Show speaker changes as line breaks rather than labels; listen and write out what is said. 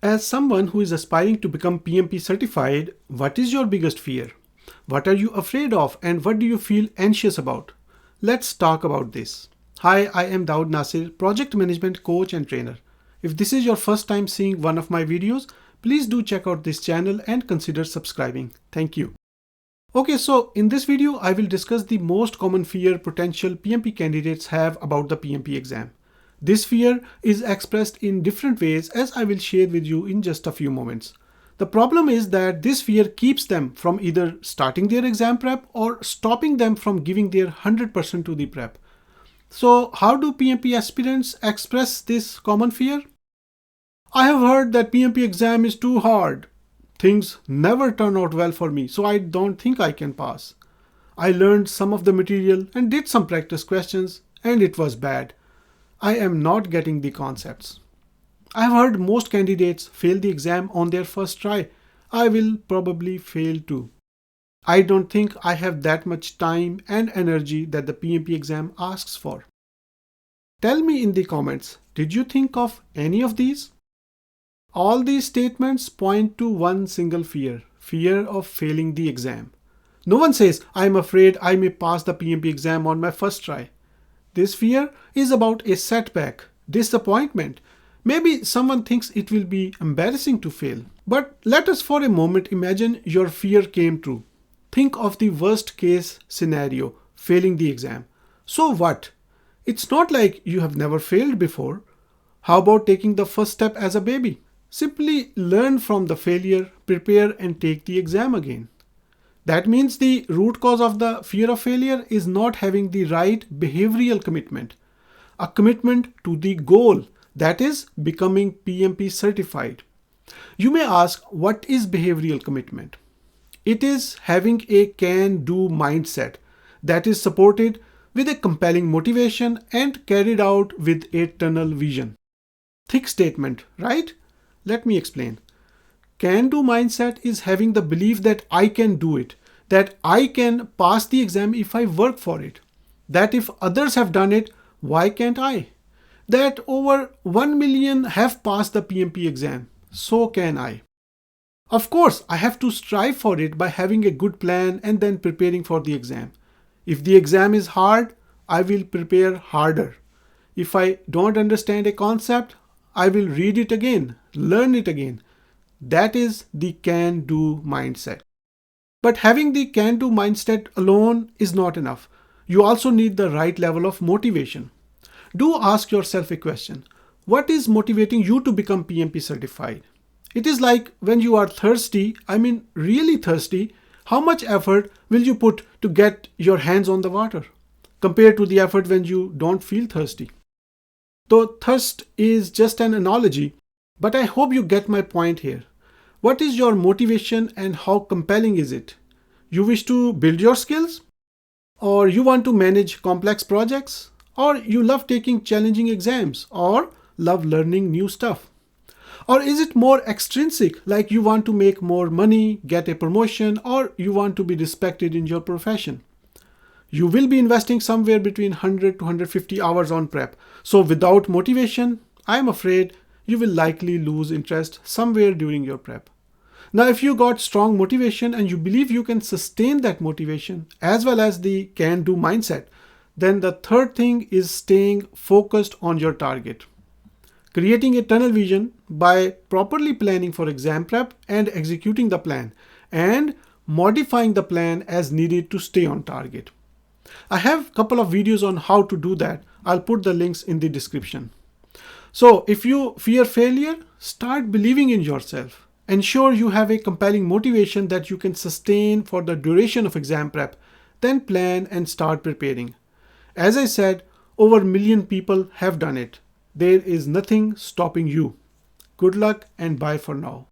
As someone who is aspiring to become PMP certified, what is your biggest fear? What are you afraid of and what do you feel anxious about? Let's talk about this. Hi, I am Daud Nasir, project management coach and trainer. If this is your first time seeing one of my videos, please do check out this channel and consider subscribing. Thank you. Okay, so in this video, I will discuss the most common fear potential PMP candidates have about the PMP exam. This fear is expressed in different ways, as I will share with you in just a few moments. The problem is that this fear keeps them from either starting their exam prep or stopping them from giving their 100% to the prep. So how do PMP aspirants express this common fear? I have heard that PMP exam is too hard. Things never turn out well for me, so I don't think I can pass. I learned some of the material and did some practice questions, and it was bad. I am not getting the concepts. I have heard most candidates fail the exam on their first try. I will probably fail too. I don't think I have that much time and energy that the PMP exam asks for. Tell me in the comments, did you think of any of these? All these statements point to one single fear, fear of failing the exam. No one says, I am afraid I may pass the PMP exam on my first try. This fear is about a setback, disappointment. Maybe someone thinks it will be embarrassing to fail. But let us for a moment imagine your fear came true. Think of the worst case scenario, failing the exam. So what? It's not like you have never failed before. How about taking the first step as a baby? Simply learn from the failure, prepare and take the exam again. That means the root cause of the fear of failure is not having the right behavioral commitment, a commitment to the goal, that is becoming PMP certified. You may ask, what is behavioral commitment? It is having a can-do mindset that is supported with a compelling motivation and carried out with a tunnel vision. Thick statement, right? Let me explain. Can-do mindset is having the belief that I can do it, that I can pass the exam if I work for it, that if others have done it, why can't I? That over 1 million have passed the PMP exam, so can I. Of course, I have to strive for it by having a good plan and then preparing for the exam. If the exam is hard, I will prepare harder. If I don't understand a concept, I will read it again, learn it again. That is the can-do mindset. But having the can-do mindset alone is not enough. You also need the right level of motivation. Do ask yourself a question. What is motivating you to become PMP certified? It is like when you are thirsty, really thirsty, how much effort will you put to get your hands on the water compared to the effort when you don't feel thirsty? Though thirst is just an analogy, but I hope you get my point here. What is your motivation and how compelling is it? You wish to build your skills? Or you want to manage complex projects? Or you love taking challenging exams? Or love learning new stuff? Or is it more extrinsic, like you want to make more money, get a promotion, or you want to be respected in your profession? You will be investing somewhere between 100 to 150 hours on prep. So without motivation, I am afraid you will likely lose interest somewhere during your prep. Now, if you got strong motivation and you believe you can sustain that motivation as well as the can-do mindset, then the third thing is staying focused on your target. Creating a tunnel vision by properly planning for exam prep and executing the plan and modifying the plan as needed to stay on target. I have a couple of videos on how to do that. I'll put the links in the description. So if you fear failure, start believing in yourself. Ensure you have a compelling motivation that you can sustain for the duration of exam prep. Then plan and start preparing. As I said, over 1 million people have done it. There is nothing stopping you. Good luck and bye for now.